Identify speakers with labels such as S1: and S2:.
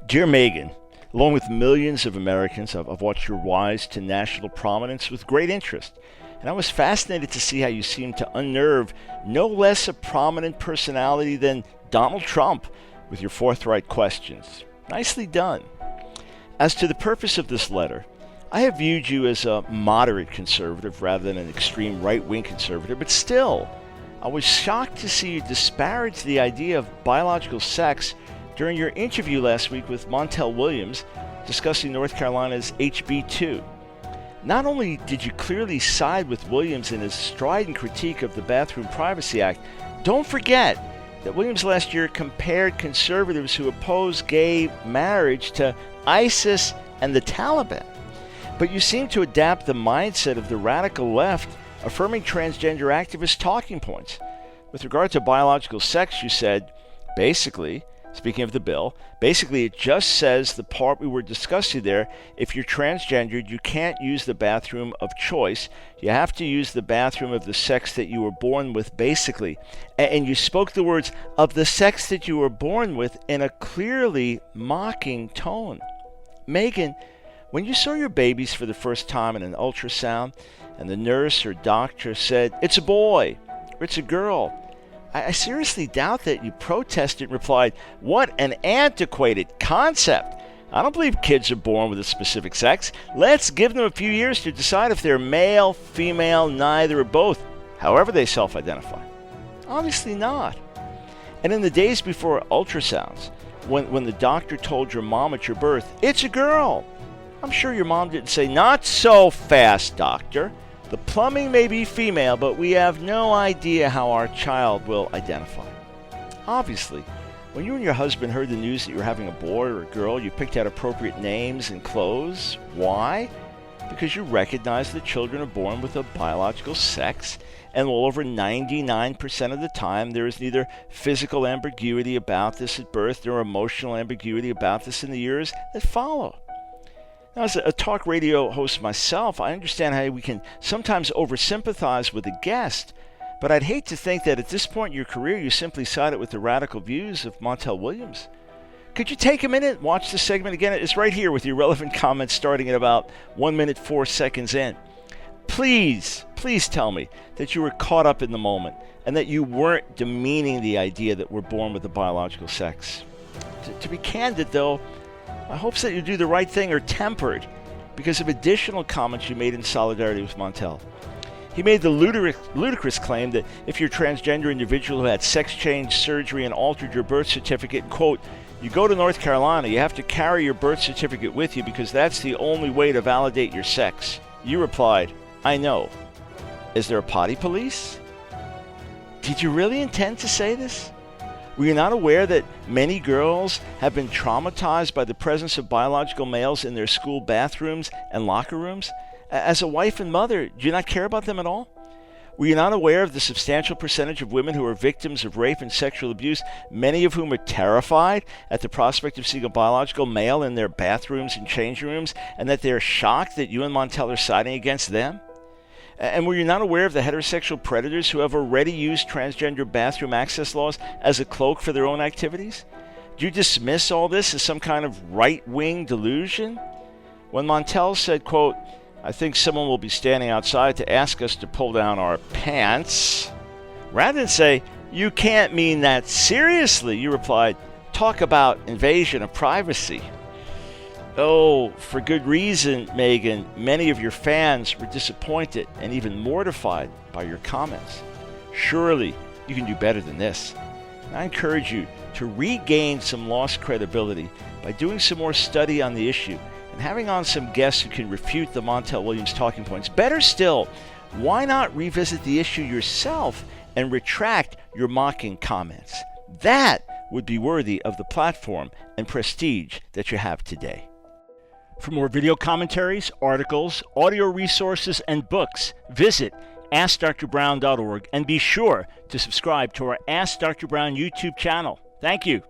S1: Dear Megyn, along with millions of Americans, I've watched your rise to national prominence with great interest. And I was fascinated to see how you seemed to unnerve no less a prominent personality than Donald Trump with your forthright questions. Nicely done. As to the purpose of this letter, I have viewed you as a moderate conservative rather than an extreme right-wing conservative, but still, I was shocked to see you disparage the idea of biological sex during your interview last week with Montel Williams discussing North Carolina's HB 2. Not only did you clearly side with Williams in his strident critique of the Bathroom Privacy Act, don't forget that Williams last year compared conservatives who oppose gay marriage to ISIS and the Taliban. But you seem to adapt the mindset of the radical left, affirming transgender activist talking points. With regard to biological sex, you said, basically, speaking of the bill, basically it just says the part we were discussing there, if you're transgendered, you can't use the bathroom of choice. You have to use the bathroom of the sex that you were born with, basically. And you spoke the words of the sex that you were born with in a clearly mocking tone. Megyn, when you saw your babies for the first time in an ultrasound, and the nurse or doctor said, "It's a boy," or "It's a girl," I seriously doubt that you protested and replied, "What an antiquated concept. I don't believe kids are born with a specific sex. Let's give them a few years to decide if they're male, female, neither, or both, however they self-identify." Obviously not. And in the days before ultrasounds, when the doctor told your mom at your birth, "It's a girl," I'm sure your mom didn't say, "Not so fast, doctor. The plumbing may be female, but we have no idea how our child will identify." Obviously, when you and your husband heard the news that you were having a boy or a girl, you picked out appropriate names and clothes. Why? Because you recognize that children are born with a biological sex, and well over 99% of the time there is neither physical ambiguity about this at birth nor emotional ambiguity about this in the years that follow. Now, as a talk radio host myself, I understand how we can sometimes oversympathize with a guest, but I'd hate to think that at this point in your career you simply sided with the radical views of Montel Williams. Could you take a minute and watch the segment again? It's right here with your relevant comments starting at about 1 minute 4 seconds in. Please tell me that you were caught up in the moment and that you weren't demeaning the idea that we're born with a biological sex. To be candid, though, my hopes that you do the right thing are tempered because of additional comments you made in solidarity with Montel. He made the ludicrous claim that if you're a transgender individual who had sex change surgery and altered your birth certificate, quote, "you go to North Carolina, you have to carry your birth certificate with you because that's the only way to validate your sex." You replied, "I know. Is there a potty police?" Did you really intend to say this? Were you not aware that many girls have been traumatized by the presence of biological males in their school bathrooms and locker rooms? As a wife and mother, do you not care about them at all? Were you not aware of the substantial percentage of women who are victims of rape and sexual abuse, many of whom are terrified at the prospect of seeing a biological male in their bathrooms and changing rooms, and that they are shocked that you and Montel are siding against them? And were you not aware of the heterosexual predators who have already used transgender bathroom access laws as a cloak for their own activities? Do you dismiss all this as some kind of right-wing delusion? When Montel said, quote, "I think someone will be standing outside to ask us to pull down our pants," rather than say, "You can't mean that seriously," you replied, "Talk about invasion of privacy." Oh, for good reason, Megyn, many of your fans were disappointed and even mortified by your comments. Surely you can do better than this. And I encourage you to regain some lost credibility by doing some more study on the issue and having on some guests who can refute the Montel Williams talking points. Better still, why not revisit the issue yourself and retract your mocking comments? That would be worthy of the platform and prestige that you have today. For more video commentaries, articles, audio resources, and books, visit AskDrBrown.org and be sure to subscribe to our Ask Dr. Brown YouTube channel. Thank you.